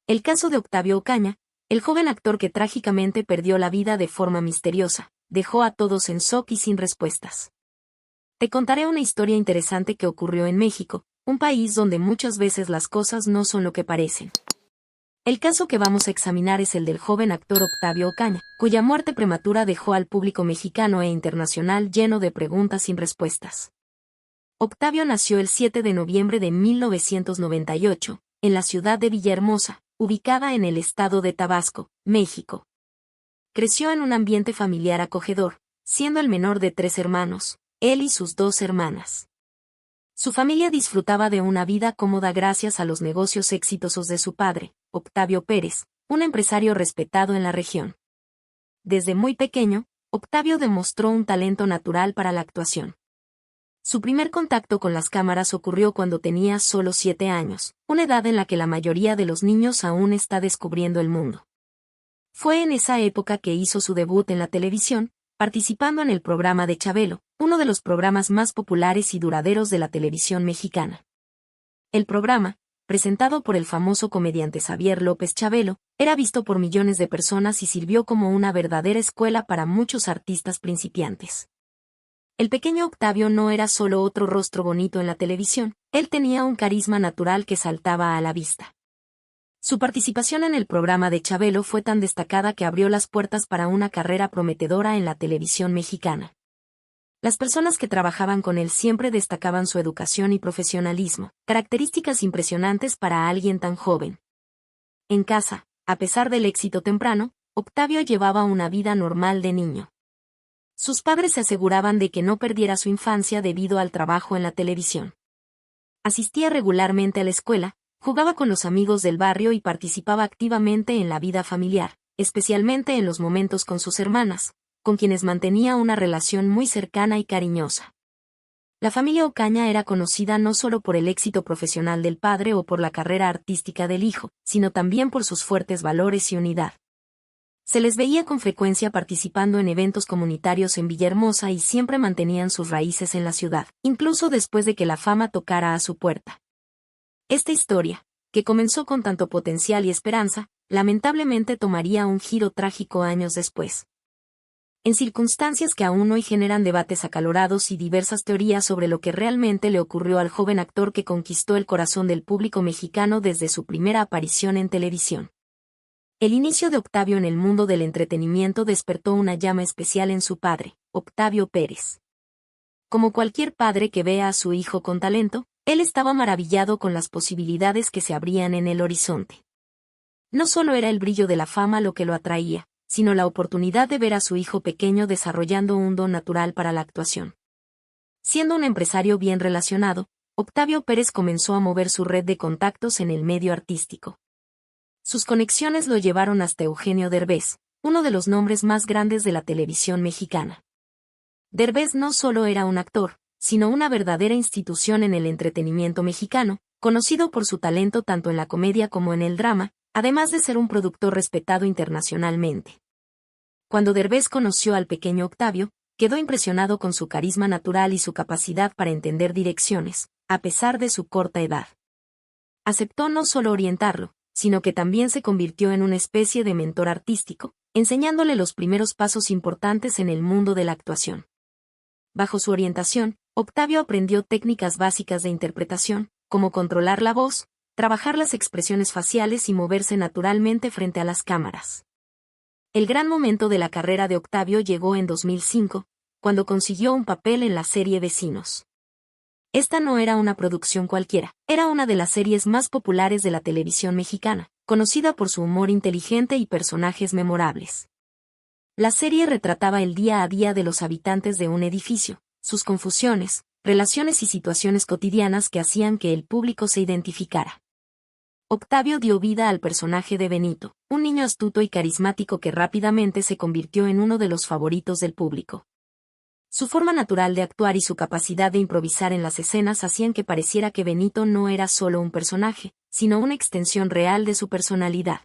El caso de Octavio Ocaña, el joven actor que trágicamente perdió la vida de forma misteriosa, dejó a todos en shock y sin respuestas. Te contaré una historia interesante que ocurrió en México, un país donde muchas veces las cosas no son lo que parecen. El caso que vamos a examinar es el del joven actor Octavio Ocaña, cuya muerte prematura dejó al público mexicano e internacional lleno de preguntas sin respuestas. Octavio nació el 7 de noviembre de 1998, en la ciudad de Villahermosa, ubicada en el estado de Tabasco, México. Creció en un ambiente familiar acogedor, siendo el menor de 3 hermanos, él y sus 2 hermanas. Su familia disfrutaba de una vida cómoda gracias a los negocios exitosos de su padre, Octavio Pérez, un empresario respetado en la región. Desde muy pequeño, Octavio demostró un talento natural para la actuación. Su primer contacto con las cámaras ocurrió cuando tenía solo 7 años, una edad en la que la mayoría de los niños aún está descubriendo el mundo. Fue en esa época que hizo su debut en la televisión, participando en el programa de Chabelo, uno de los programas más populares y duraderos de la televisión mexicana. El programa, presentado por el famoso comediante Xavier López Chabelo, era visto por millones de personas y sirvió como una verdadera escuela para muchos artistas principiantes. El pequeño Octavio no era solo otro rostro bonito en la televisión, él tenía un carisma natural que saltaba a la vista. Su participación en el programa de Chabelo fue tan destacada que abrió las puertas para una carrera prometedora en la televisión mexicana. Las personas que trabajaban con él siempre destacaban su educación y profesionalismo, características impresionantes para alguien tan joven. En casa, a pesar del éxito temprano, Octavio llevaba una vida normal de niño. Sus padres se aseguraban de que no perdiera su infancia debido al trabajo en la televisión. Asistía regularmente a la escuela, jugaba con los amigos del barrio y participaba activamente en la vida familiar, especialmente en los momentos con sus hermanas, con quienes mantenía una relación muy cercana y cariñosa. La familia Ocaña era conocida no solo por el éxito profesional del padre o por la carrera artística del hijo, sino también por sus fuertes valores y unidad. Se les veía con frecuencia participando en eventos comunitarios en Villahermosa y siempre mantenían sus raíces en la ciudad, incluso después de que la fama tocara a su puerta. Esta historia, que comenzó con tanto potencial y esperanza, lamentablemente tomaría un giro trágico años después. En circunstancias que aún hoy generan debates acalorados y diversas teorías sobre lo que realmente le ocurrió al joven actor que conquistó el corazón del público mexicano desde su primera aparición en televisión. El inicio de Octavio en el mundo del entretenimiento despertó una llama especial en su padre, Octavio Pérez. Como cualquier padre que vea a su hijo con talento, él estaba maravillado con las posibilidades que se abrían en el horizonte. No solo era el brillo de la fama lo que lo atraía, sino la oportunidad de ver a su hijo pequeño desarrollando un don natural para la actuación. Siendo un empresario bien relacionado, Octavio Pérez comenzó a mover su red de contactos en el medio artístico. Sus conexiones lo llevaron hasta Eugenio Derbez, uno de los nombres más grandes de la televisión mexicana. Derbez no solo era un actor, sino una verdadera institución en el entretenimiento mexicano, conocido por su talento tanto en la comedia como en el drama, además de ser un productor respetado internacionalmente. Cuando Derbez conoció al pequeño Octavio, quedó impresionado con su carisma natural y su capacidad para entender direcciones, a pesar de su corta edad. Aceptó no solo orientarlo, sino que también se convirtió en una especie de mentor artístico, enseñándole los primeros pasos importantes en el mundo de la actuación. Bajo su orientación, Octavio aprendió técnicas básicas de interpretación, como controlar la voz, trabajar las expresiones faciales y moverse naturalmente frente a las cámaras. El gran momento de la carrera de Octavio llegó en 2005, cuando consiguió un papel en la serie Vecinos. Esta no era una producción cualquiera, era una de las series más populares de la televisión mexicana, conocida por su humor inteligente y personajes memorables. La serie retrataba el día a día de los habitantes de un edificio, sus confusiones, relaciones y situaciones cotidianas que hacían que el público se identificara. Octavio dio vida al personaje de Benito, un niño astuto y carismático que rápidamente se convirtió en uno de los favoritos del público. Su forma natural de actuar y su capacidad de improvisar en las escenas hacían que pareciera que Benito no era solo un personaje, sino una extensión real de su personalidad.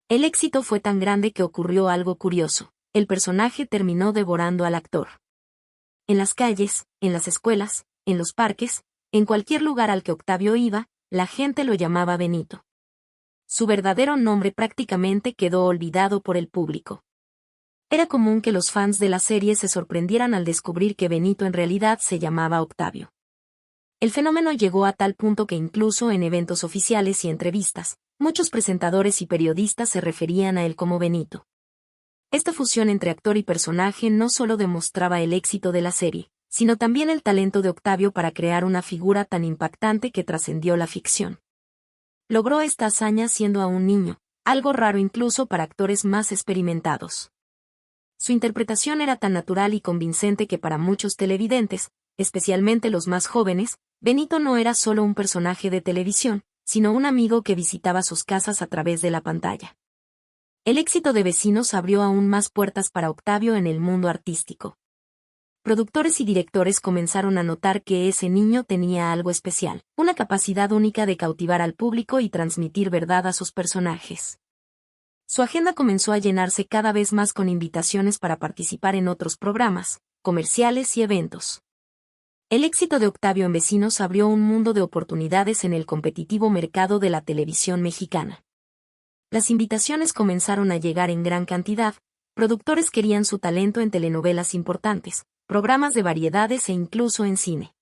El éxito fue tan grande que ocurrió algo curioso, el personaje terminó devorando al actor. En las calles, en las escuelas, en los parques, en cualquier lugar al que Octavio iba, la gente lo llamaba Benito. Su verdadero nombre prácticamente quedó olvidado por el público. Era común que los fans de la serie se sorprendieran al descubrir que Benito en realidad se llamaba Octavio. El fenómeno llegó a tal punto que incluso en eventos oficiales y entrevistas, muchos presentadores y periodistas se referían a él como Benito. Esta fusión entre actor y personaje no solo demostraba el éxito de la serie, sino también el talento de Octavio para crear una figura tan impactante que trascendió la ficción. Logró esta hazaña siendo aún niño, algo raro incluso para actores más experimentados. Su interpretación era tan natural y convincente que para muchos televidentes, especialmente los más jóvenes, Benito no era solo un personaje de televisión, sino un amigo que visitaba sus casas a través de la pantalla. El éxito de Vecinos abrió aún más puertas para Octavio en el mundo artístico. Productores y directores comenzaron a notar que ese niño tenía algo especial, una capacidad única de cautivar al público y transmitir verdad a sus personajes. Su agenda comenzó a llenarse cada vez más con invitaciones para participar en otros programas, comerciales y eventos. El éxito de Octavio en Vecinos abrió un mundo de oportunidades en el competitivo mercado de la televisión mexicana. Las invitaciones comenzaron a llegar en gran cantidad, productores querían su talento en telenovelas importantes, programas de variedades e incluso en cine.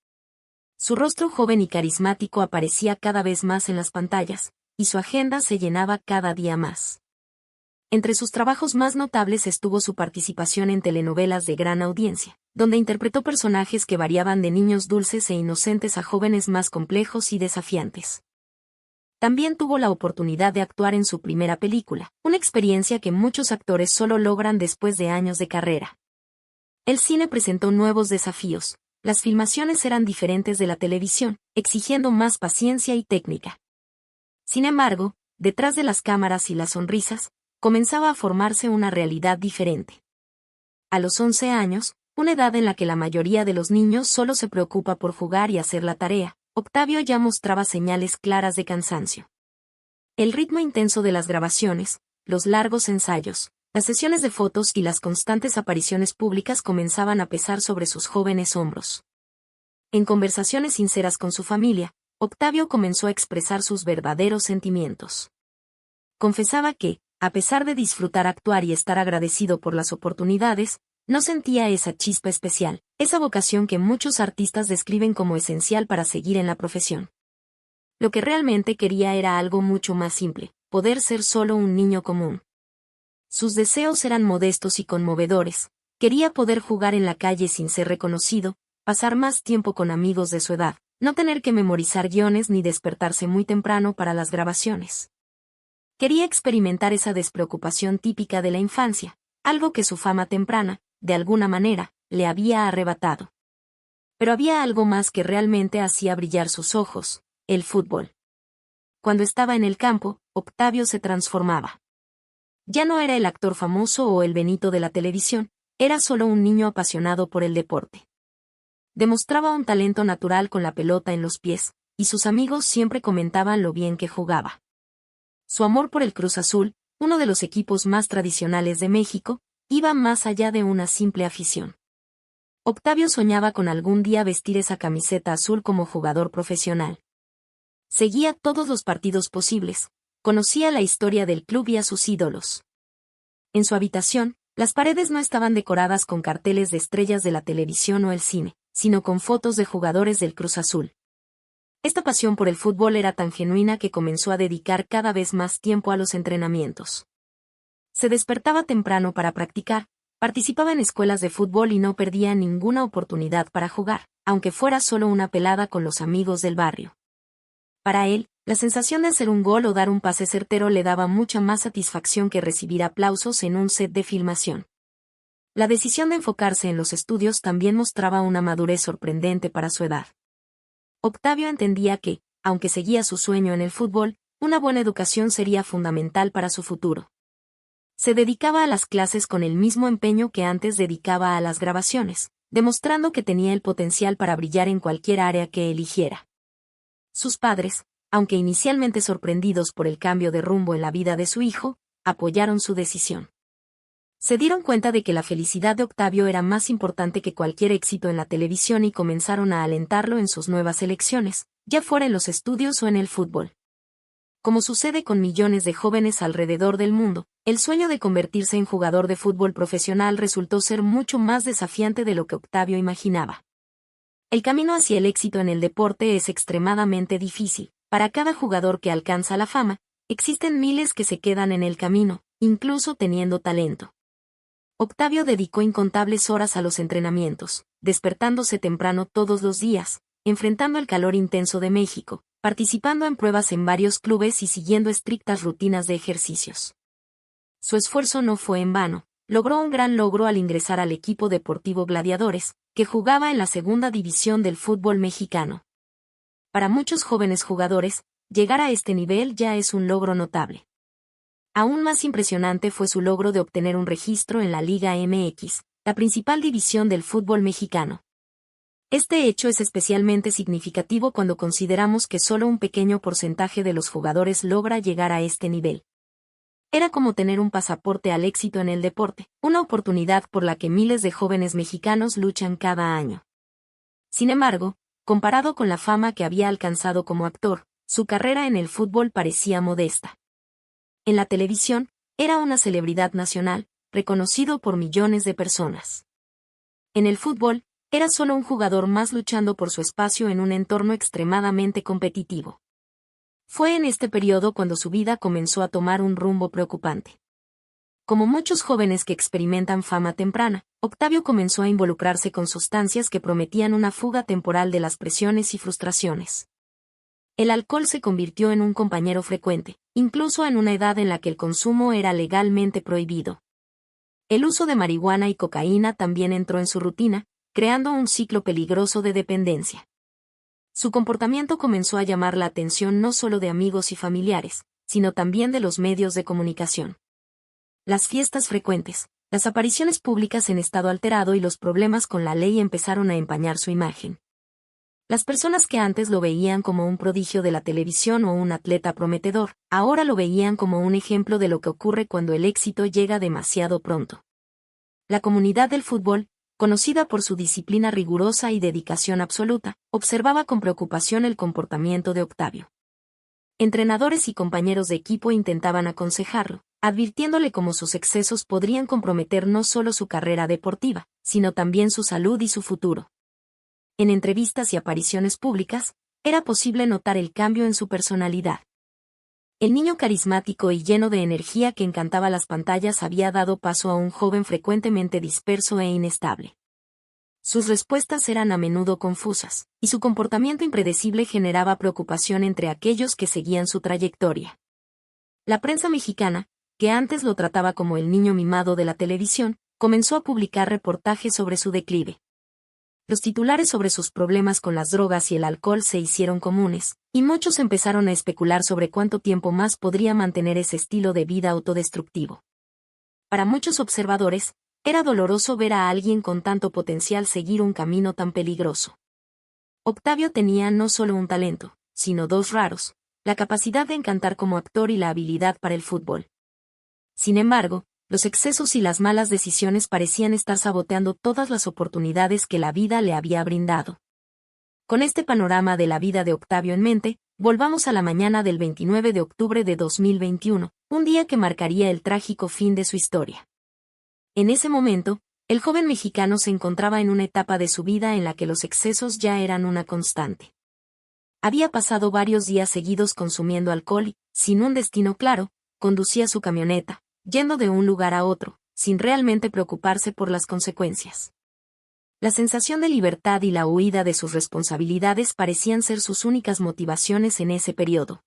Su rostro joven y carismático aparecía cada vez más en las pantallas, y su agenda se llenaba cada día más. Entre sus trabajos más notables estuvo su participación en telenovelas de gran audiencia, donde interpretó personajes que variaban de niños dulces e inocentes a jóvenes más complejos y desafiantes. También tuvo la oportunidad de actuar en su primera película, una experiencia que muchos actores solo logran después de años de carrera. El cine presentó nuevos desafíos, las filmaciones eran diferentes de la televisión, exigiendo más paciencia y técnica. Sin embargo, detrás de las cámaras y las sonrisas, comenzaba a formarse una realidad diferente. A los 11 años, una edad en la que la mayoría de los niños solo se preocupa por jugar y hacer la tarea, Octavio ya mostraba señales claras de cansancio. El ritmo intenso de las grabaciones, los largos ensayos, las sesiones de fotos y las constantes apariciones públicas comenzaban a pesar sobre sus jóvenes hombros. En conversaciones sinceras con su familia, Octavio comenzó a expresar sus verdaderos sentimientos. Confesaba que, a pesar de disfrutar actuar y estar agradecido por las oportunidades, no sentía esa chispa especial, esa vocación que muchos artistas describen como esencial para seguir en la profesión. Lo que realmente quería era algo mucho más simple, poder ser solo un niño común. Sus deseos eran modestos y conmovedores, quería poder jugar en la calle sin ser reconocido, pasar más tiempo con amigos de su edad, no tener que memorizar guiones ni despertarse muy temprano para las grabaciones. Quería experimentar esa despreocupación típica de la infancia, algo que su fama temprana, de alguna manera, le había arrebatado. Pero había algo más que realmente hacía brillar sus ojos, el fútbol. Cuando estaba en el campo, Octavio se transformaba. Ya no era el actor famoso o el Benito de la televisión, era solo un niño apasionado por el deporte. Demostraba un talento natural con la pelota en los pies, y sus amigos siempre comentaban lo bien que jugaba. Su amor por el Cruz Azul, uno de los equipos más tradicionales de México, iba más allá de una simple afición. Octavio soñaba con algún día vestir esa camiseta azul como jugador profesional. Seguía todos los partidos posibles, conocía la historia del club y a sus ídolos. En su habitación, las paredes no estaban decoradas con carteles de estrellas de la televisión o el cine, sino con fotos de jugadores del Cruz Azul. Esta pasión por el fútbol era tan genuina que comenzó a dedicar cada vez más tiempo a los entrenamientos. Se despertaba temprano para practicar, participaba en escuelas de fútbol y no perdía ninguna oportunidad para jugar, aunque fuera solo una pelada con los amigos del barrio. Para él, la sensación de hacer un gol o dar un pase certero le daba mucha más satisfacción que recibir aplausos en un set de filmación. La decisión de enfocarse en los estudios también mostraba una madurez sorprendente para su edad. Octavio entendía que, aunque seguía su sueño en el fútbol, una buena educación sería fundamental para su futuro. Se dedicaba a las clases con el mismo empeño que antes dedicaba a las grabaciones, demostrando que tenía el potencial para brillar en cualquier área que eligiera. Sus padres, aunque inicialmente sorprendidos por el cambio de rumbo en la vida de su hijo, apoyaron su decisión. Se dieron cuenta de que la felicidad de Octavio era más importante que cualquier éxito en la televisión y comenzaron a alentarlo en sus nuevas elecciones, ya fuera en los estudios o en el fútbol. Como sucede con millones de jóvenes alrededor del mundo, el sueño de convertirse en jugador de fútbol profesional resultó ser mucho más desafiante de lo que Octavio imaginaba. El camino hacia el éxito en el deporte es extremadamente difícil. Para cada jugador que alcanza la fama, existen miles que se quedan en el camino, incluso teniendo talento. Octavio dedicó incontables horas a los entrenamientos, despertándose temprano todos los días, enfrentando el calor intenso de México, participando en pruebas en varios clubes y siguiendo estrictas rutinas de ejercicios. Su esfuerzo no fue en vano, logró un gran logro al ingresar al equipo deportivo Gladiadores, que jugaba en la segunda división del fútbol mexicano. Para muchos jóvenes jugadores, llegar a este nivel ya es un logro notable. Aún más impresionante fue su logro de obtener un registro en la Liga MX, la principal división del fútbol mexicano. Este hecho es especialmente significativo cuando consideramos que solo un pequeño porcentaje de los jugadores logra llegar a este nivel. Era como tener un pasaporte al éxito en el deporte, una oportunidad por la que miles de jóvenes mexicanos luchan cada año. Sin embargo, comparado con la fama que había alcanzado como actor, su carrera en el fútbol parecía modesta. En la televisión, era una celebridad nacional, reconocido por millones de personas. En el fútbol, era solo un jugador más luchando por su espacio en un entorno extremadamente competitivo. Fue en este periodo cuando su vida comenzó a tomar un rumbo preocupante. Como muchos jóvenes que experimentan fama temprana, Octavio comenzó a involucrarse con sustancias que prometían una fuga temporal de las presiones y frustraciones. El alcohol se convirtió en un compañero frecuente, incluso en una edad en la que el consumo era legalmente prohibido. El uso de marihuana y cocaína también entró en su rutina, creando un ciclo peligroso de dependencia. Su comportamiento comenzó a llamar la atención no solo de amigos y familiares, sino también de los medios de comunicación. Las fiestas frecuentes, las apariciones públicas en estado alterado y los problemas con la ley empezaron a empañar su imagen. Las personas que antes lo veían como un prodigio de la televisión o un atleta prometedor, ahora lo veían como un ejemplo de lo que ocurre cuando el éxito llega demasiado pronto. La comunidad del fútbol, conocida por su disciplina rigurosa y dedicación absoluta, observaba con preocupación el comportamiento de Octavio. Entrenadores y compañeros de equipo intentaban aconsejarlo, advirtiéndole cómo sus excesos podrían comprometer no solo su carrera deportiva, sino también su salud y su futuro. En entrevistas y apariciones públicas, era posible notar el cambio en su personalidad. El niño carismático y lleno de energía que encantaba las pantallas había dado paso a un joven frecuentemente disperso e inestable. Sus respuestas eran a menudo confusas, y su comportamiento impredecible generaba preocupación entre aquellos que seguían su trayectoria. La prensa mexicana, que antes lo trataba como el niño mimado de la televisión, comenzó a publicar reportajes sobre su declive. Los titulares sobre sus problemas con las drogas y el alcohol se hicieron comunes, y muchos empezaron a especular sobre cuánto tiempo más podría mantener ese estilo de vida autodestructivo. Para muchos observadores, era doloroso ver a alguien con tanto potencial seguir un camino tan peligroso. Octavio tenía no solo un talento, sino dos raros, la capacidad de encantar como actor y la habilidad para el fútbol. Sin embargo, los excesos y las malas decisiones parecían estar saboteando todas las oportunidades que la vida le había brindado. Con este panorama de la vida de Octavio en mente, volvamos a la mañana del 29 de octubre de 2021, un día que marcaría el trágico fin de su historia. En ese momento, el joven mexicano se encontraba en una etapa de su vida en la que los excesos ya eran una constante. Había pasado varios días seguidos consumiendo alcohol y, sin un destino claro, conducía su camioneta, yendo de un lugar a otro, sin realmente preocuparse por las consecuencias. La sensación de libertad y la huida de sus responsabilidades parecían ser sus únicas motivaciones en ese periodo.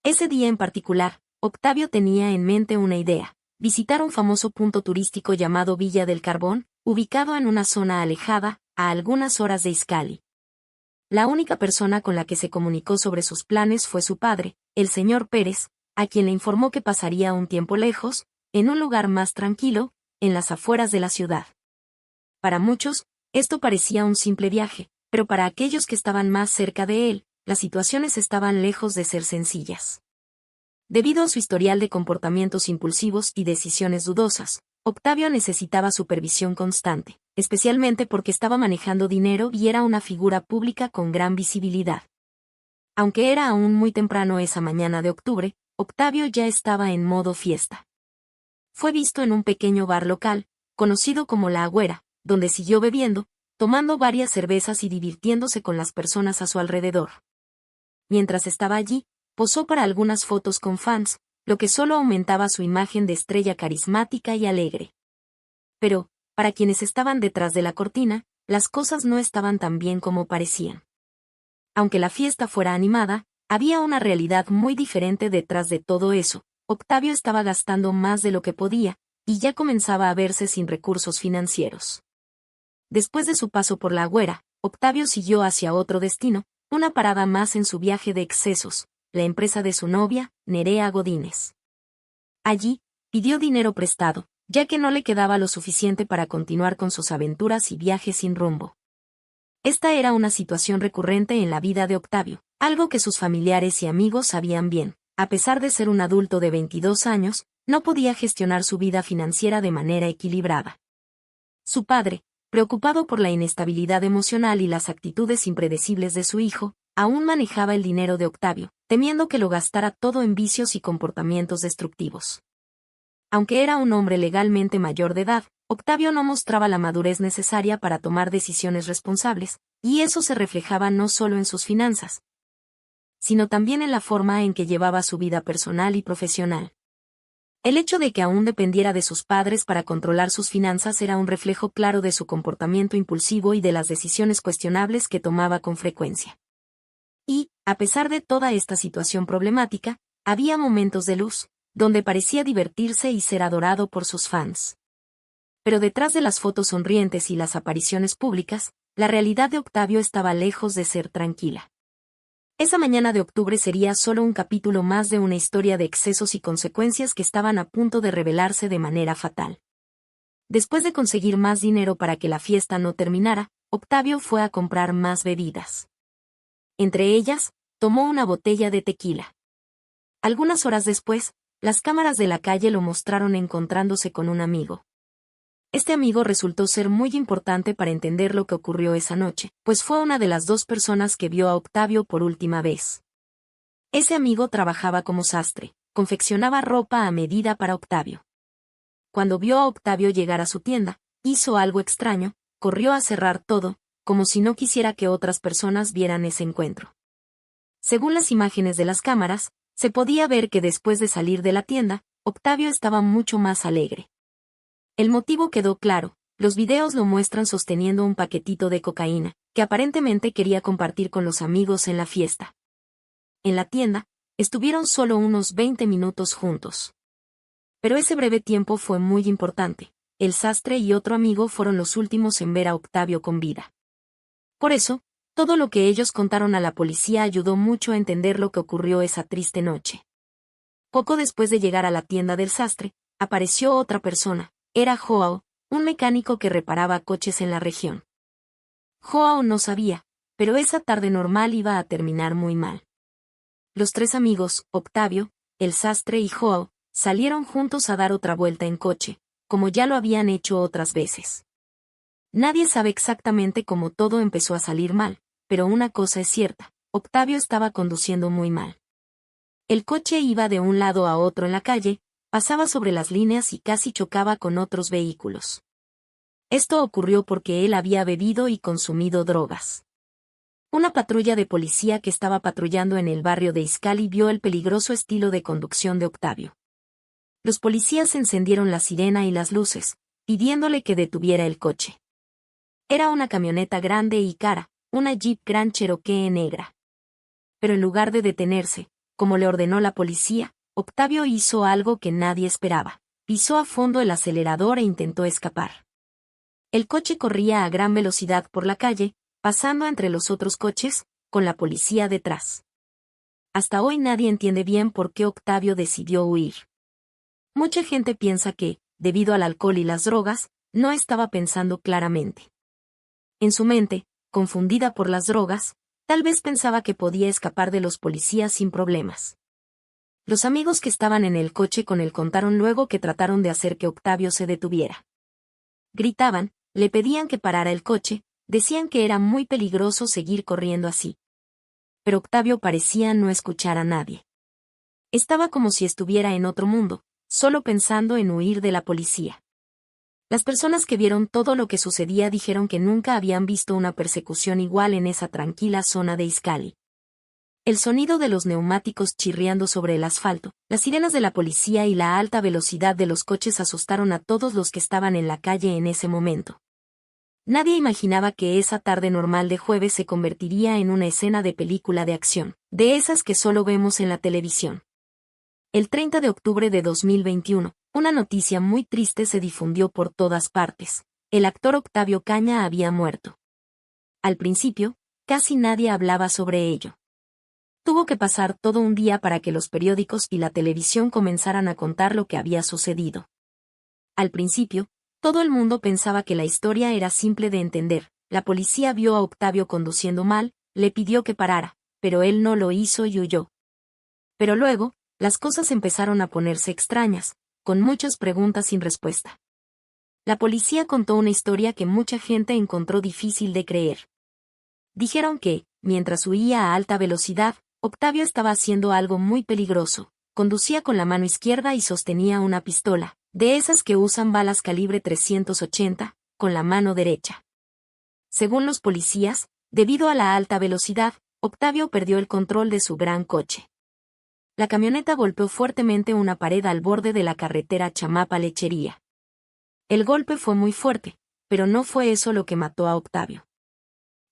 Ese día en particular, Octavio tenía en mente una idea: visitar un famoso punto turístico llamado Villa del Carbón, ubicado en una zona alejada, a algunas horas de Izcalli. La única persona con la que se comunicó sobre sus planes fue su padre, el señor Pérez, a quien le informó que pasaría un tiempo lejos, en un lugar más tranquilo, en las afueras de la ciudad. Para muchos, esto parecía un simple viaje, pero para aquellos que estaban más cerca de él, las situaciones estaban lejos de ser sencillas. Debido a su historial de comportamientos impulsivos y decisiones dudosas, Octavio necesitaba supervisión constante, especialmente porque estaba manejando dinero y era una figura pública con gran visibilidad. Aunque era aún muy temprano esa mañana de octubre, Octavio ya estaba en modo fiesta. Fue visto en un pequeño bar local, conocido como La Agüera, donde siguió bebiendo, tomando varias cervezas y divirtiéndose con las personas a su alrededor. Mientras estaba allí, posó para algunas fotos con fans, lo que solo aumentaba su imagen de estrella carismática y alegre. Pero, para quienes estaban detrás de la cortina, las cosas no estaban tan bien como parecían. Aunque la fiesta fuera animada, había una realidad muy diferente detrás de todo eso. Octavio estaba gastando más de lo que podía, y ya comenzaba a verse sin recursos financieros. Después de su paso por La Agüera, Octavio siguió hacia otro destino, una parada más en su viaje de excesos, la empresa de su novia, Nerea Godínez. Allí, pidió dinero prestado, ya que no le quedaba lo suficiente para continuar con sus aventuras y viajes sin rumbo. Esta era una situación recurrente en la vida de Octavio, algo que sus familiares y amigos sabían bien. A pesar de ser un adulto de 22 años, no podía gestionar su vida financiera de manera equilibrada. Su padre, preocupado por la inestabilidad emocional y las actitudes impredecibles de su hijo, aún manejaba el dinero de Octavio, temiendo que lo gastara todo en vicios y comportamientos destructivos. Aunque era un hombre legalmente mayor de edad, Octavio no mostraba la madurez necesaria para tomar decisiones responsables, y eso se reflejaba no solo en sus finanzas, sino también en la forma en que llevaba su vida personal y profesional. El hecho de que aún dependiera de sus padres para controlar sus finanzas era un reflejo claro de su comportamiento impulsivo y de las decisiones cuestionables que tomaba con frecuencia. Y, a pesar de toda esta situación problemática, había momentos de luz, donde parecía divertirse y ser adorado por sus fans. Pero detrás de las fotos sonrientes y las apariciones públicas, la realidad de Octavio estaba lejos de ser tranquila. Esa mañana de octubre sería solo un capítulo más de una historia de excesos y consecuencias que estaban a punto de revelarse de manera fatal. Después de conseguir más dinero para que la fiesta no terminara, Octavio fue a comprar más bebidas. Entre ellas, tomó una botella de tequila. Algunas horas después, las cámaras de la calle lo mostraron encontrándose con un amigo. Este amigo resultó ser muy importante para entender lo que ocurrió esa noche, pues fue una de las dos personas que vio a Octavio por última vez. Ese amigo trabajaba como sastre, confeccionaba ropa a medida para Octavio. Cuando vio a Octavio llegar a su tienda, hizo algo extraño, corrió a cerrar todo, como si no quisiera que otras personas vieran ese encuentro. Según las imágenes de las cámaras, se podía ver que después de salir de la tienda, Octavio estaba mucho más alegre. El motivo quedó claro, los videos lo muestran sosteniendo un paquetito de cocaína, que aparentemente quería compartir con los amigos en la fiesta. En la tienda, estuvieron solo unos 20 minutos juntos. Pero ese breve tiempo fue muy importante, el sastre y otro amigo fueron los últimos en ver a Octavio con vida. Por eso, todo lo que ellos contaron a la policía ayudó mucho a entender lo que ocurrió esa triste noche. Poco después de llegar a la tienda del sastre, apareció otra persona. Era Joao, un mecánico que reparaba coches en la región. Joao no sabía, pero esa tarde normal iba a terminar muy mal. Los tres amigos, Octavio, el sastre y Joao, salieron juntos a dar otra vuelta en coche, como ya lo habían hecho otras veces. Nadie sabe exactamente cómo todo empezó a salir mal, pero una cosa es cierta, Octavio estaba conduciendo muy mal. El coche iba de un lado a otro en la calle, pasaba sobre las líneas y casi chocaba con otros vehículos. Esto ocurrió porque él había bebido y consumido drogas. Una patrulla de policía que estaba patrullando en el barrio de Izcali vio el peligroso estilo de conducción de Octavio. Los policías encendieron la sirena y las luces, pidiéndole que detuviera el coche. Era una camioneta grande y cara, una Jeep Grand Cherokee negra. Pero en lugar de detenerse, como le ordenó la policía, Octavio hizo algo que nadie esperaba. Pisó a fondo el acelerador e intentó escapar. El coche corría a gran velocidad por la calle, pasando entre los otros coches, con la policía detrás. Hasta hoy nadie entiende bien por qué Octavio decidió huir. Mucha gente piensa que, debido al alcohol y las drogas, no estaba pensando claramente. En su mente, confundida por las drogas, tal vez pensaba que podía escapar de los policías sin problemas. Los amigos que estaban en el coche con él contaron luego que trataron de hacer que Octavio se detuviera. Gritaban, le pedían que parara el coche, decían que era muy peligroso seguir corriendo así. pero Octavio parecía no escuchar a nadie. Estaba como si estuviera en otro mundo, solo pensando en huir de la policía. Las personas que vieron todo lo que sucedía dijeron que nunca habían visto una persecución igual en esa tranquila zona de Izcalli. El sonido de los neumáticos chirriando sobre el asfalto, las sirenas de la policía y la alta velocidad de los coches asustaron a todos los que estaban en la calle en ese momento. Nadie imaginaba que esa tarde normal de jueves se convertiría en una escena de película de acción, de esas que solo vemos en la televisión. El 30 de octubre de 2021, una noticia muy triste se difundió por todas partes. El actor Octavio Caña había muerto. Al principio, casi nadie hablaba sobre ello. Tuvo que pasar todo un día para que los periódicos y la televisión comenzaran a contar lo que había sucedido. Al principio, todo el mundo pensaba que la historia era simple de entender. La policía vio a Octavio conduciendo mal, le pidió que parara, pero él no lo hizo y huyó. Pero luego, las cosas empezaron a ponerse extrañas, con muchas preguntas sin respuesta. La policía contó una historia que mucha gente encontró difícil de creer. Dijeron que, mientras huía a alta velocidad, Octavio estaba haciendo algo muy peligroso. Conducía con la mano izquierda y sostenía una pistola, de esas que usan balas calibre 380, con la mano derecha. Según los policías, debido a la alta velocidad, Octavio perdió el control de su gran coche. La camioneta golpeó fuertemente una pared al borde de la carretera Chamapa-Lechería. El golpe fue muy fuerte, pero no fue eso lo que mató a Octavio.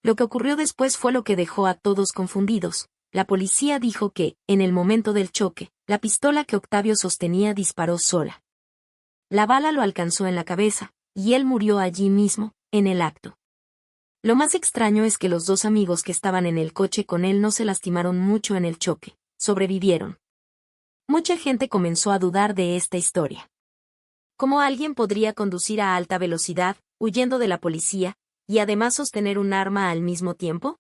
Lo que ocurrió después fue lo que dejó a todos confundidos. La policía dijo que, en el momento del choque, la pistola que Octavio sostenía disparó sola. La bala lo alcanzó en la cabeza, y él murió allí mismo, en el acto. Lo más extraño es que los dos amigos que estaban en el coche con él no se lastimaron mucho en el choque, sobrevivieron. Mucha gente comenzó a dudar de esta historia. ¿Cómo alguien podría conducir a alta velocidad, huyendo de la policía, y además sostener un arma al mismo tiempo?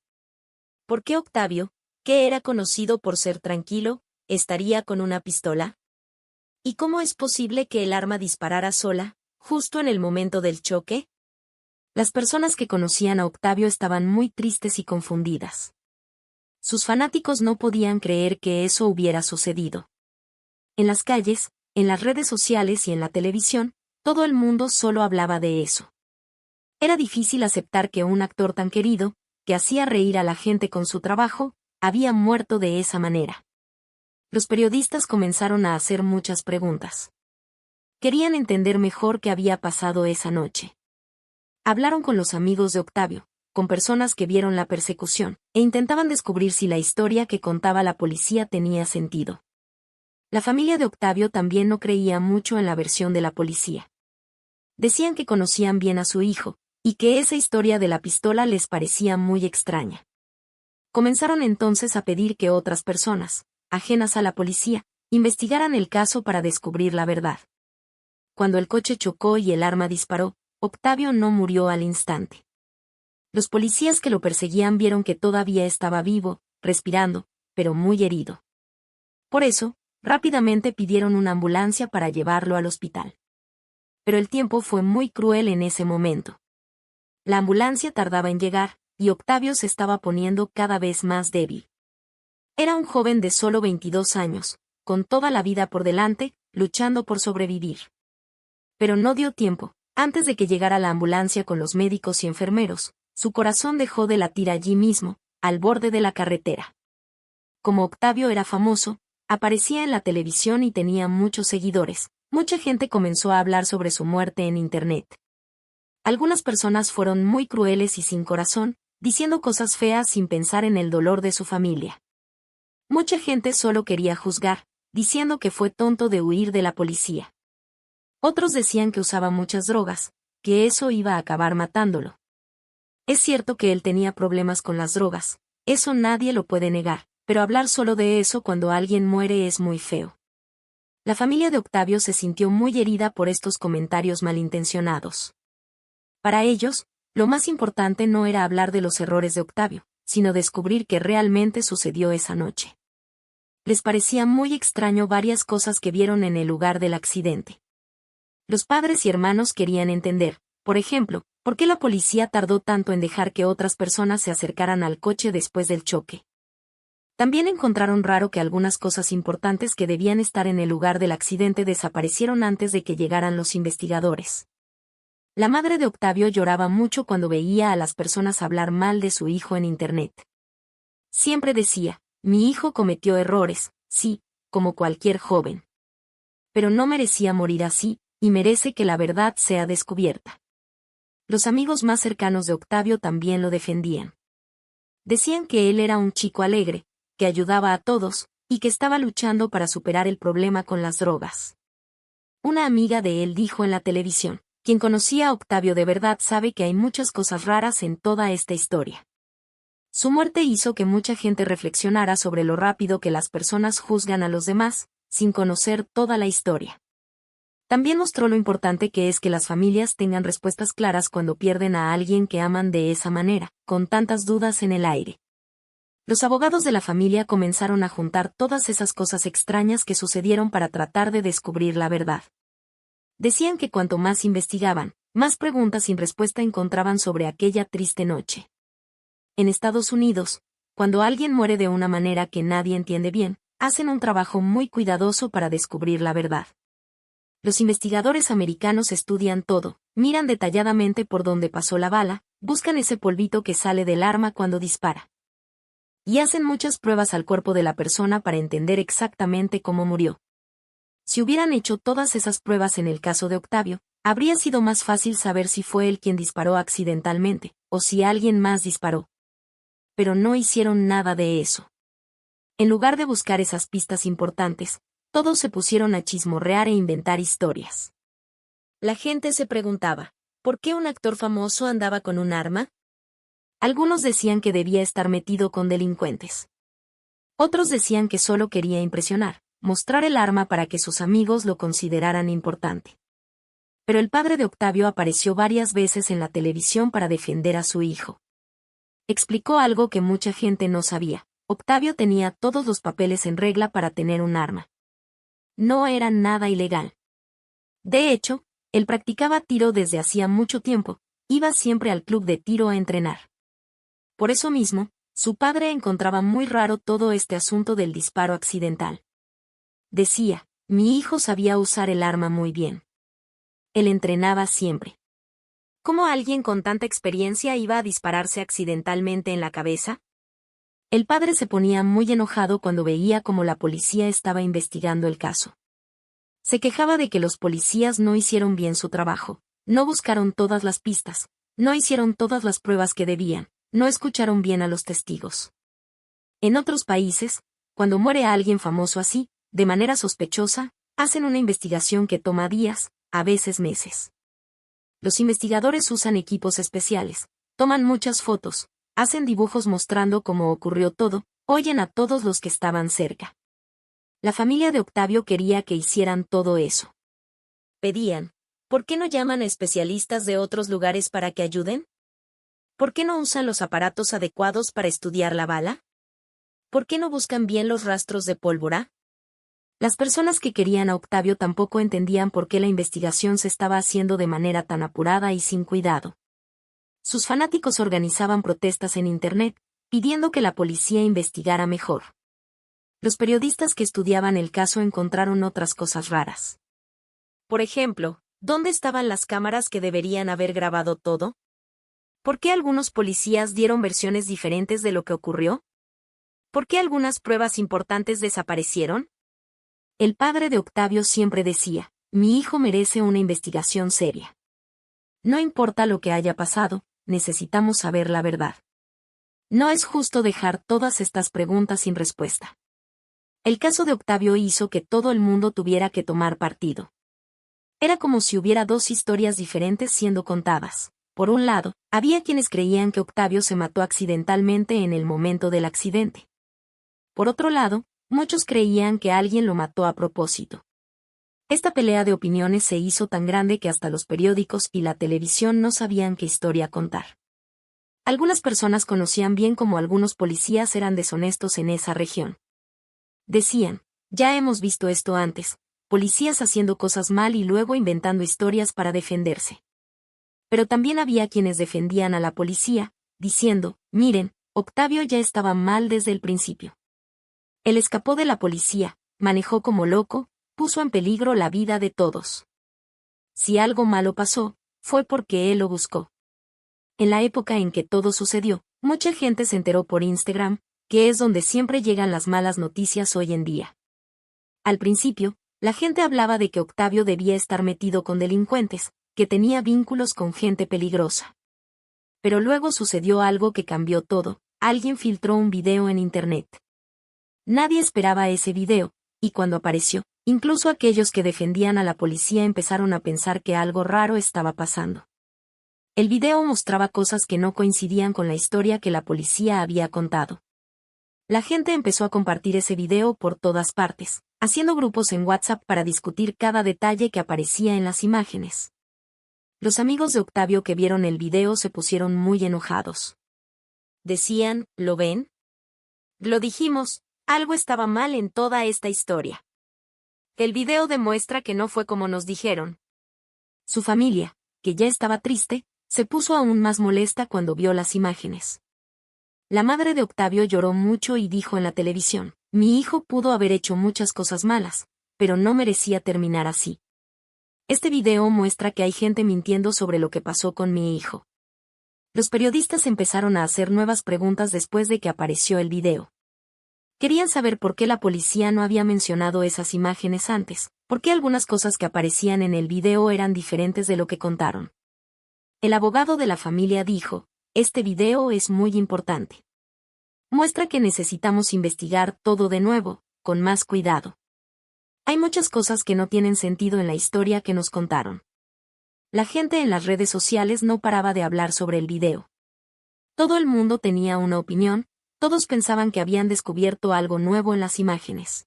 ¿Por qué Octavio, que era conocido por ser tranquilo, estaría con una pistola? ¿Y cómo es posible que el arma disparara sola, justo en el momento del choque? Las personas que conocían a Octavio estaban muy tristes y confundidas. Sus fanáticos no podían creer que eso hubiera sucedido. En las calles, en las redes sociales y en la televisión, todo el mundo solo hablaba de eso. Era difícil aceptar que un actor tan querido, que hacía reír a la gente con su trabajo, había muerto de esa manera. Los periodistas comenzaron a hacer muchas preguntas. Querían entender mejor qué había pasado esa noche. Hablaron con los amigos de Octavio, con personas que vieron la persecución, e intentaban descubrir si la historia que contaba la policía tenía sentido. La familia de Octavio también no creía mucho en la versión de la policía. Decían que conocían bien a su hijo, y que esa historia de la pistola les parecía muy extraña. Comenzaron entonces a pedir que otras personas, ajenas a la policía, investigaran el caso para descubrir la verdad. Cuando el coche chocó y el arma disparó, Octavio no murió al instante. Los policías que lo perseguían vieron que todavía estaba vivo, respirando, pero muy herido. Por eso, rápidamente pidieron una ambulancia para llevarlo al hospital. Pero el tiempo fue muy cruel en ese momento. La ambulancia tardaba en llegar, y Octavio se estaba poniendo cada vez más débil. Era un joven de solo 22 años, con toda la vida por delante, luchando por sobrevivir. Pero no dio tiempo. Antes de que llegara la ambulancia con los médicos y enfermeros, su corazón dejó de latir allí mismo, al borde de la carretera. Como Octavio era famoso, aparecía en la televisión y tenía muchos seguidores. Mucha gente comenzó a hablar sobre su muerte en Internet. Algunas personas fueron muy crueles y sin corazón, diciendo cosas feas sin pensar en el dolor de su familia. Mucha gente solo quería juzgar, diciendo que fue tonto de huir de la policía. Otros decían que usaba muchas drogas, que eso iba a acabar matándolo. Es cierto que él tenía problemas con las drogas, eso nadie lo puede negar, pero hablar solo de eso cuando alguien muere es muy feo. La familia de Octavio se sintió muy herida por estos comentarios malintencionados. Para ellos, lo más importante no era hablar de los errores de Octavio, sino descubrir qué realmente sucedió esa noche. Les parecía muy extraño varias cosas que vieron en el lugar del accidente. Los padres y hermanos querían entender, por ejemplo, por qué la policía tardó tanto en dejar que otras personas se acercaran al coche después del choque. También encontraron raro que algunas cosas importantes que debían estar en el lugar del accidente desaparecieron antes de que llegaran los investigadores. La madre de Octavio lloraba mucho cuando veía a las personas hablar mal de su hijo en Internet. Siempre decía, mi hijo cometió errores, sí, como cualquier joven. Pero no merecía morir así, y merece que la verdad sea descubierta. Los amigos más cercanos de Octavio también lo defendían. Decían que él era un chico alegre, que ayudaba a todos, y que estaba luchando para superar el problema con las drogas. Una amiga de él dijo en la televisión, quien conocía a Octavio de verdad sabe que hay muchas cosas raras en toda esta historia. Su muerte hizo que mucha gente reflexionara sobre lo rápido que las personas juzgan a los demás, sin conocer toda la historia. También mostró lo importante que es que las familias tengan respuestas claras cuando pierden a alguien que aman de esa manera, con tantas dudas en el aire. Los abogados de la familia comenzaron a juntar todas esas cosas extrañas que sucedieron para tratar de descubrir la verdad. Decían que cuanto más investigaban, más preguntas sin respuesta encontraban sobre aquella triste noche. En Estados Unidos, cuando alguien muere de una manera que nadie entiende bien, hacen un trabajo muy cuidadoso para descubrir la verdad. Los investigadores americanos estudian todo, miran detalladamente por dónde pasó la bala, buscan ese polvito que sale del arma cuando dispara. Y hacen muchas pruebas al cuerpo de la persona para entender exactamente cómo murió. Si hubieran hecho todas esas pruebas en el caso de Octavio, habría sido más fácil saber si fue él quien disparó accidentalmente, o si alguien más disparó. Pero no hicieron nada de eso. En lugar de buscar esas pistas importantes, todos se pusieron a chismorrear e inventar historias. La gente se preguntaba, ¿por qué un actor famoso andaba con un arma? Algunos decían que debía estar metido con delincuentes. Otros decían que solo quería impresionar, mostrar el arma para que sus amigos lo consideraran importante. Pero el padre de Octavio apareció varias veces en la televisión para defender a su hijo. Explicó algo que mucha gente no sabía. Octavio tenía todos los papeles en regla para tener un arma. No era nada ilegal. De hecho, él practicaba tiro desde hacía mucho tiempo, iba siempre al club de tiro a entrenar. Por eso mismo, su padre encontraba muy raro todo este asunto del disparo accidental. Decía, mi hijo sabía usar el arma muy bien. Él entrenaba siempre. ¿Cómo alguien con tanta experiencia iba a dispararse accidentalmente en la cabeza? El padre se ponía muy enojado cuando veía cómo la policía estaba investigando el caso. Se quejaba de que los policías no hicieron bien su trabajo, no buscaron todas las pistas, no hicieron todas las pruebas que debían, no escucharon bien a los testigos. En otros países, cuando muere alguien famoso así, de manera sospechosa, hacen una investigación que toma días, a veces meses. Los investigadores usan equipos especiales, toman muchas fotos, hacen dibujos mostrando cómo ocurrió todo, oyen a todos los que estaban cerca. La familia de Octavio quería que hicieran todo eso. Pedían, ¿por qué no llaman a especialistas de otros lugares para que ayuden? ¿Por qué no usan los aparatos adecuados para estudiar la bala? ¿Por qué no buscan bien los rastros de pólvora? Las personas que querían a Octavio tampoco entendían por qué la investigación se estaba haciendo de manera tan apurada y sin cuidado. Sus fanáticos organizaban protestas en Internet, pidiendo que la policía investigara mejor. Los periodistas que estudiaban el caso encontraron otras cosas raras. Por ejemplo, ¿dónde estaban las cámaras que deberían haber grabado todo? ¿Por qué algunos policías dieron versiones diferentes de lo que ocurrió? ¿Por qué algunas pruebas importantes desaparecieron? El padre de Octavio siempre decía, mi hijo merece una investigación seria. No importa lo que haya pasado, necesitamos saber la verdad. No es justo dejar todas estas preguntas sin respuesta. El caso de Octavio hizo que todo el mundo tuviera que tomar partido. Era como si hubiera dos historias diferentes siendo contadas. Por un lado, había quienes creían que Octavio se mató accidentalmente en el momento del accidente. Por otro lado, muchos creían que alguien lo mató a propósito. Esta pelea de opiniones se hizo tan grande que hasta los periódicos y la televisión no sabían qué historia contar. Algunas personas conocían bien cómo algunos policías eran deshonestos en esa región. Decían, ya hemos visto esto antes, policías haciendo cosas mal y luego inventando historias para defenderse. Pero también había quienes defendían a la policía, diciendo, miren, Octavio ya estaba mal desde el principio. Él escapó de la policía, manejó como loco, puso en peligro la vida de todos. Si algo malo pasó, fue porque él lo buscó. En la época en que todo sucedió, mucha gente se enteró por Instagram, que es donde siempre llegan las malas noticias hoy en día. Al principio, la gente hablaba de que Octavio debía estar metido con delincuentes, que tenía vínculos con gente peligrosa. Pero luego sucedió algo que cambió todo, alguien filtró un video en internet. Nadie esperaba ese video, y cuando apareció, incluso aquellos que defendían a la policía empezaron a pensar que algo raro estaba pasando. El video mostraba cosas que no coincidían con la historia que la policía había contado. La gente empezó a compartir ese video por todas partes, haciendo grupos en WhatsApp para discutir cada detalle que aparecía en las imágenes. Los amigos de Octavio que vieron el video se pusieron muy enojados. Decían, ¿lo ven? Lo dijimos, algo estaba mal en toda esta historia. El video demuestra que no fue como nos dijeron. Su familia, que ya estaba triste, se puso aún más molesta cuando vio las imágenes. La madre de Octavio lloró mucho y dijo en la televisión, mi hijo pudo haber hecho muchas cosas malas, pero no merecía terminar así. Este video muestra que hay gente mintiendo sobre lo que pasó con mi hijo. Los periodistas empezaron a hacer nuevas preguntas después de que apareció el video. Querían saber por qué la policía no había mencionado esas imágenes antes, por qué algunas cosas que aparecían en el video eran diferentes de lo que contaron. El abogado de la familia dijo, este video es muy importante. Muestra que necesitamos investigar todo de nuevo, con más cuidado. Hay muchas cosas que no tienen sentido en la historia que nos contaron. La gente en las redes sociales no paraba de hablar sobre el video. Todo el mundo tenía una opinión, todos pensaban que habían descubierto algo nuevo en las imágenes.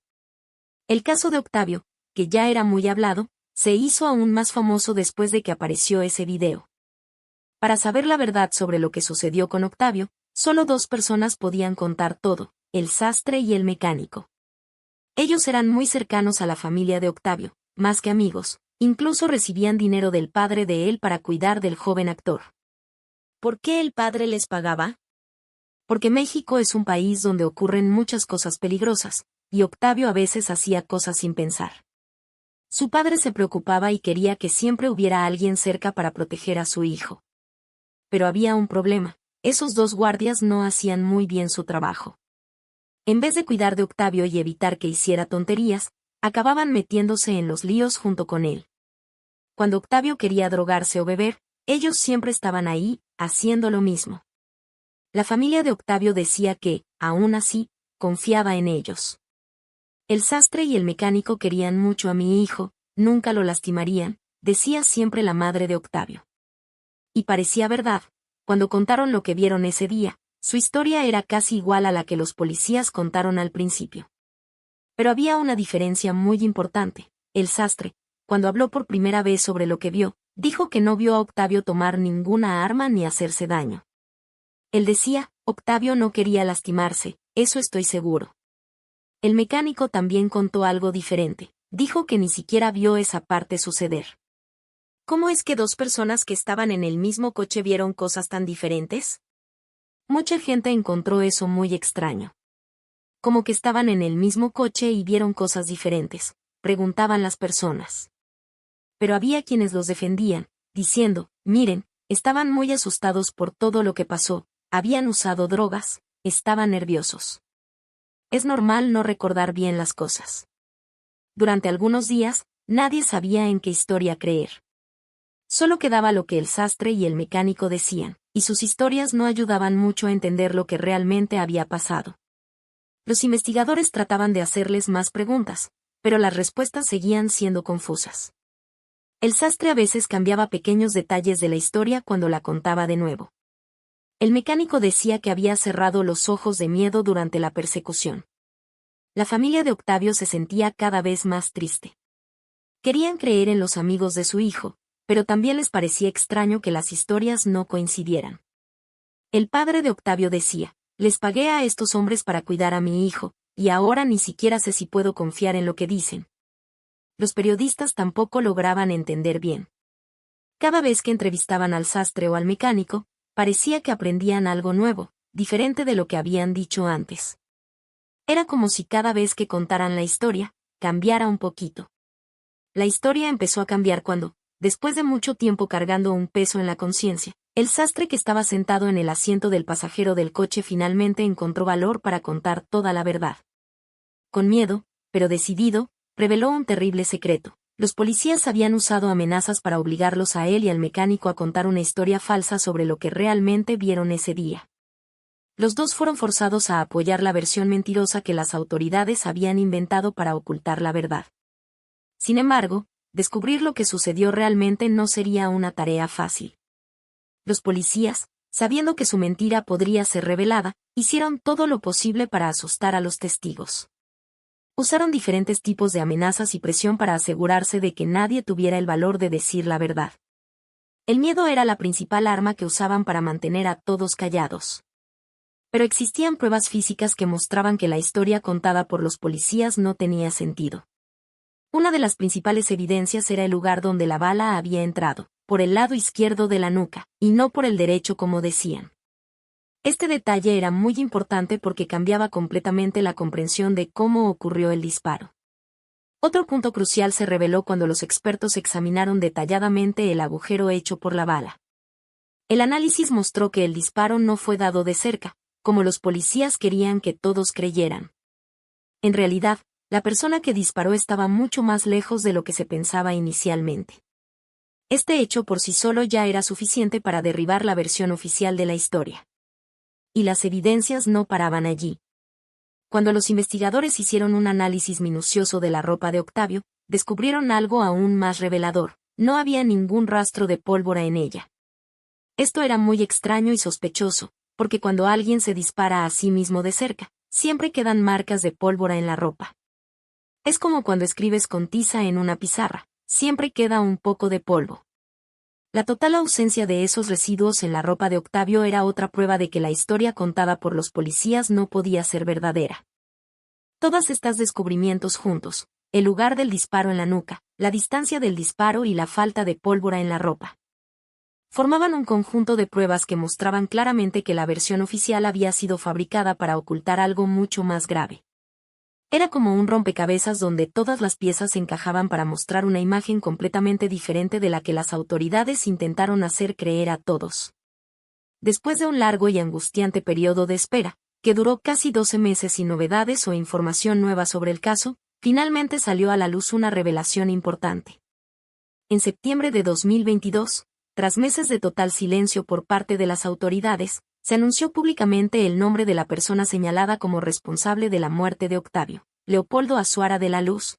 El caso de Octavio, que ya era muy hablado, se hizo aún más famoso después de que apareció ese video. Para saber la verdad sobre lo que sucedió con Octavio, solo dos personas podían contar todo, el sastre y el mecánico. Ellos eran muy cercanos a la familia de Octavio, más que amigos, incluso recibían dinero del padre de él para cuidar del joven actor. ¿Por qué el padre les pagaba? Porque México es un país donde ocurren muchas cosas peligrosas, y Octavio a veces hacía cosas sin pensar. Su padre se preocupaba y quería que siempre hubiera alguien cerca para proteger a su hijo. Pero había un problema, esos dos guardias no hacían muy bien su trabajo. En vez de cuidar de Octavio y evitar que hiciera tonterías, acababan metiéndose en los líos junto con él. Cuando Octavio quería drogarse o beber, ellos siempre estaban ahí, haciendo lo mismo. La familia de Octavio decía que, aún así, confiaba en ellos. El sastre y el mecánico querían mucho a mi hijo, nunca lo lastimarían, decía siempre la madre de Octavio. Y parecía verdad, cuando contaron lo que vieron ese día, su historia era casi igual a la que los policías contaron al principio. Pero había una diferencia muy importante, el sastre, cuando habló por primera vez sobre lo que vio, dijo que no vio a Octavio tomar ninguna arma ni hacerse daño. Él decía, Octavio no quería lastimarse, eso estoy seguro. El mecánico también contó algo diferente, dijo que ni siquiera vio esa parte suceder. ¿Cómo es que dos personas que estaban en el mismo coche vieron cosas tan diferentes? Mucha gente encontró eso muy extraño. Como que estaban en el mismo coche y vieron cosas diferentes, preguntaban las personas. Pero había quienes los defendían, diciendo, miren, estaban muy asustados por todo lo que pasó, habían usado drogas, estaban nerviosos. Es normal no recordar bien las cosas. Durante algunos días, nadie sabía en qué historia creer. Solo quedaba lo que el sastre y el mecánico decían, y sus historias no ayudaban mucho a entender lo que realmente había pasado. Los investigadores trataban de hacerles más preguntas, pero las respuestas seguían siendo confusas. El sastre a veces cambiaba pequeños detalles de la historia cuando la contaba de nuevo. El mecánico decía que había cerrado los ojos de miedo durante la persecución. La familia de Octavio se sentía cada vez más triste. Querían creer en los amigos de su hijo, pero también les parecía extraño que las historias no coincidieran. El padre de Octavio decía, les pagué a estos hombres para cuidar a mi hijo, y ahora ni siquiera sé si puedo confiar en lo que dicen. Los periodistas tampoco lograban entender bien. Cada vez que entrevistaban al sastre o al mecánico, parecía que aprendían algo nuevo, diferente de lo que habían dicho antes. Era como si cada vez que contaran la historia, cambiara un poquito. La historia empezó a cambiar cuando, después de mucho tiempo cargando un peso en la conciencia, el sastre que estaba sentado en el asiento del pasajero del coche finalmente encontró valor para contar toda la verdad. Con miedo, pero decidido, reveló un terrible secreto. Los policías habían usado amenazas para obligarlos a él y al mecánico a contar una historia falsa sobre lo que realmente vieron ese día. Los dos fueron forzados a apoyar la versión mentirosa que las autoridades habían inventado para ocultar la verdad. Sin embargo, descubrir lo que sucedió realmente no sería una tarea fácil. Los policías, sabiendo que su mentira podría ser revelada, hicieron todo lo posible para asustar a los testigos. Usaron diferentes tipos de amenazas y presión para asegurarse de que nadie tuviera el valor de decir la verdad. El miedo era la principal arma que usaban para mantener a todos callados. Pero existían pruebas físicas que mostraban que la historia contada por los policías no tenía sentido. Una de las principales evidencias era el lugar donde la bala había entrado, por el lado izquierdo de la nuca, y no por el derecho como decían. Este detalle era muy importante porque cambiaba completamente la comprensión de cómo ocurrió el disparo. Otro punto crucial se reveló cuando los expertos examinaron detalladamente el agujero hecho por la bala. El análisis mostró que el disparo no fue dado de cerca, como los policías querían que todos creyeran. En realidad, la persona que disparó estaba mucho más lejos de lo que se pensaba inicialmente. Este hecho por sí solo ya era suficiente para derribar la versión oficial de la historia. Y las evidencias no paraban allí. Cuando los investigadores hicieron un análisis minucioso de la ropa de Octavio, descubrieron algo aún más revelador: no había ningún rastro de pólvora en ella. Esto era muy extraño y sospechoso, porque cuando alguien se dispara a sí mismo de cerca, siempre quedan marcas de pólvora en la ropa. Es como cuando escribes con tiza en una pizarra, siempre queda un poco de polvo. La total ausencia de esos residuos en la ropa de Octavio era otra prueba de que la historia contada por los policías no podía ser verdadera. Todos estos descubrimientos juntos, el lugar del disparo en la nuca, la distancia del disparo y la falta de pólvora en la ropa, formaban un conjunto de pruebas que mostraban claramente que la versión oficial había sido fabricada para ocultar algo mucho más grave. Era como un rompecabezas donde todas las piezas encajaban para mostrar una imagen completamente diferente de la que las autoridades intentaron hacer creer a todos. Después de un largo y angustiante periodo de espera, que duró casi 12 meses sin novedades o información nueva sobre el caso, finalmente salió a la luz una revelación importante. En septiembre de 2022, tras meses de total silencio por parte de las autoridades, se anunció públicamente el nombre de la persona señalada como responsable de la muerte de Octavio: Leopoldo Azuara de la Luz.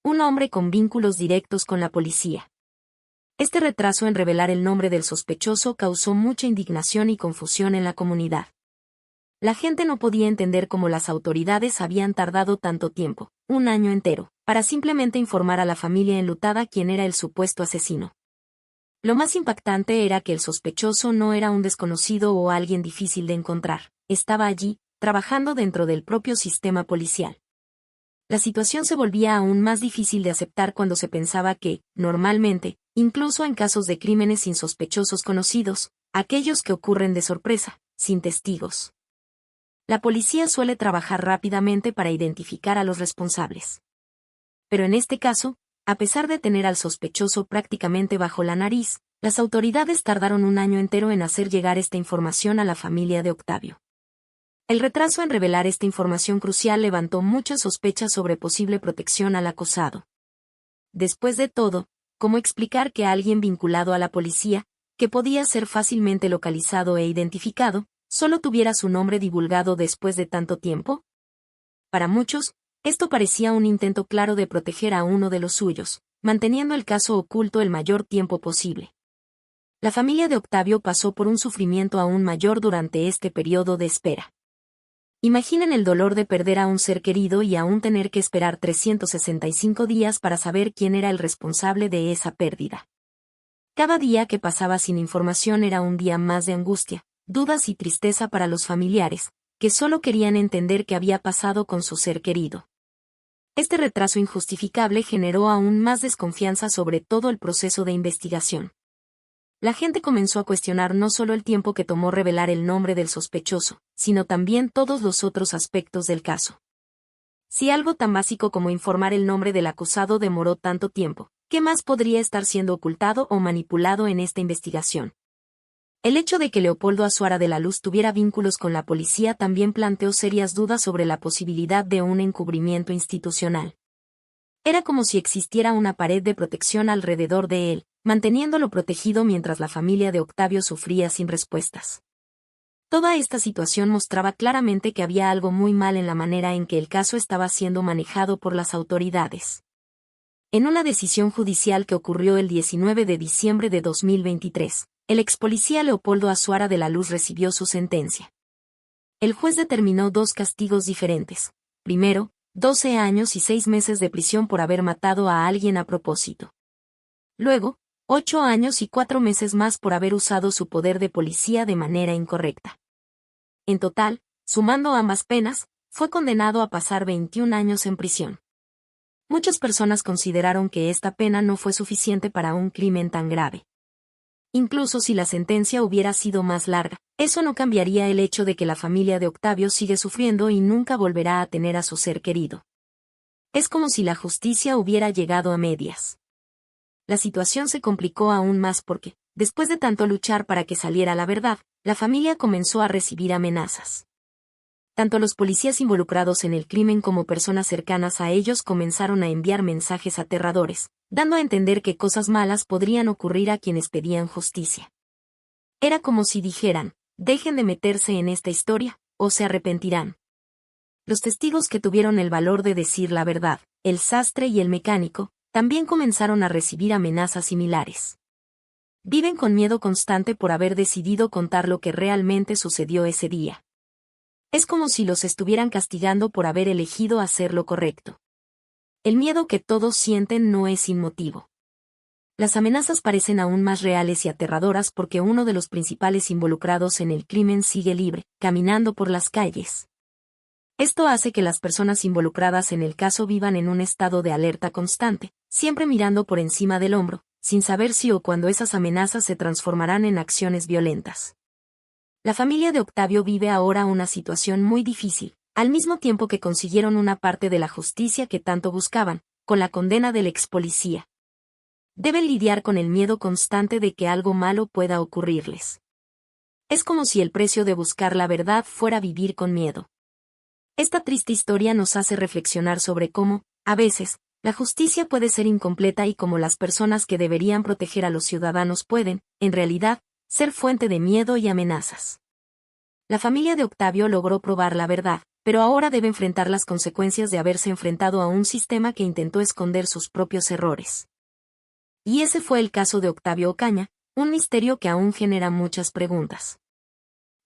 Un hombre con vínculos directos con la policía. Este retraso en revelar el nombre del sospechoso causó mucha indignación y confusión en la comunidad. La gente no podía entender cómo las autoridades habían tardado tanto tiempo, un año entero, para simplemente informar a la familia enlutada quién era el supuesto asesino. Lo más impactante era que el sospechoso no era un desconocido o alguien difícil de encontrar, estaba allí, trabajando dentro del propio sistema policial. La situación se volvía aún más difícil de aceptar cuando se pensaba que, normalmente, incluso en casos de crímenes sin sospechosos conocidos, aquellos que ocurren de sorpresa, sin testigos, la policía suele trabajar rápidamente para identificar a los responsables. Pero en este caso, a pesar de tener al sospechoso prácticamente bajo la nariz, las autoridades tardaron un año entero en hacer llegar esta información a la familia de Octavio. El retraso en revelar esta información crucial levantó muchas sospechas sobre posible protección al acosado. Después de todo, ¿cómo explicar que alguien vinculado a la policía, que podía ser fácilmente localizado e identificado, solo tuviera su nombre divulgado después de tanto tiempo? Para muchos, esto parecía un intento claro de proteger a uno de los suyos, manteniendo el caso oculto el mayor tiempo posible. La familia de Octavio pasó por un sufrimiento aún mayor durante este periodo de espera. Imaginen el dolor de perder a un ser querido y aún tener que esperar 365 días para saber quién era el responsable de esa pérdida. Cada día que pasaba sin información era un día más de angustia, dudas y tristeza para los familiares, que solo querían entender qué había pasado con su ser querido. Este retraso injustificable generó aún más desconfianza sobre todo el proceso de investigación. La gente comenzó a cuestionar no solo el tiempo que tomó revelar el nombre del sospechoso, sino también todos los otros aspectos del caso. Si algo tan básico como informar el nombre del acusado demoró tanto tiempo, ¿qué más podría estar siendo ocultado o manipulado en esta investigación? El hecho de que Leopoldo Azuara de la Luz tuviera vínculos con la policía también planteó serias dudas sobre la posibilidad de un encubrimiento institucional. Era como si existiera una pared de protección alrededor de él, manteniéndolo protegido mientras la familia de Octavio sufría sin respuestas. Toda esta situación mostraba claramente que había algo muy mal en la manera en que el caso estaba siendo manejado por las autoridades. En una decisión judicial que ocurrió el 19 de diciembre de 2023, el expolicía Leopoldo Azuara de la Luz recibió su sentencia. El juez determinó 2 castigos diferentes. Primero, 12 años y 6 meses de prisión por haber matado a alguien a propósito. Luego, 8 años y 4 meses más por haber usado su poder de policía de manera incorrecta. En total, sumando ambas penas, fue condenado a pasar 21 años en prisión. Muchas personas consideraron que esta pena no fue suficiente para un crimen tan grave. Incluso si la sentencia hubiera sido más larga, eso no cambiaría el hecho de que la familia de Octavio sigue sufriendo y nunca volverá a tener a su ser querido. Es como si la justicia hubiera llegado a medias. La situación se complicó aún más porque, después de tanto luchar para que saliera la verdad, la familia comenzó a recibir amenazas. Tanto los policías involucrados en el crimen como personas cercanas a ellos comenzaron a enviar mensajes aterradores, dando a entender que cosas malas podrían ocurrir a quienes pedían justicia. Era como si dijeran, dejen de meterse en esta historia, o se arrepentirán. Los testigos que tuvieron el valor de decir la verdad, el sastre y el mecánico, también comenzaron a recibir amenazas similares. Viven con miedo constante por haber decidido contar lo que realmente sucedió ese día. Es como si los estuvieran castigando por haber elegido hacer lo correcto. El miedo que todos sienten no es sin motivo. Las amenazas parecen aún más reales y aterradoras porque uno de los principales involucrados en el crimen sigue libre, caminando por las calles. Esto hace que las personas involucradas en el caso vivan en un estado de alerta constante, siempre mirando por encima del hombro, sin saber si o cuándo esas amenazas se transformarán en acciones violentas. La familia de Octavio vive ahora una situación muy difícil, al mismo tiempo que consiguieron una parte de la justicia que tanto buscaban, con la condena del ex policía. Deben lidiar con el miedo constante de que algo malo pueda ocurrirles. Es como si el precio de buscar la verdad fuera vivir con miedo. Esta triste historia nos hace reflexionar sobre cómo, a veces, la justicia puede ser incompleta y cómo las personas que deberían proteger a los ciudadanos pueden, en realidad, ser fuente de miedo y amenazas. La familia de Octavio logró probar la verdad, pero ahora debe enfrentar las consecuencias de haberse enfrentado a un sistema que intentó esconder sus propios errores. Y ese fue el caso de Octavio Ocaña, un misterio que aún genera muchas preguntas.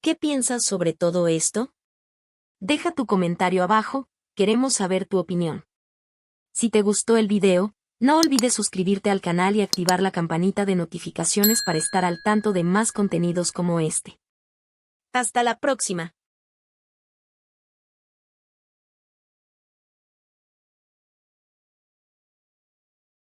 ¿Qué piensas sobre todo esto? Deja tu comentario abajo, queremos saber tu opinión. Si te gustó el video, no olvides suscribirte al canal y activar la campanita de notificaciones para estar al tanto de más contenidos como este. Hasta la próxima.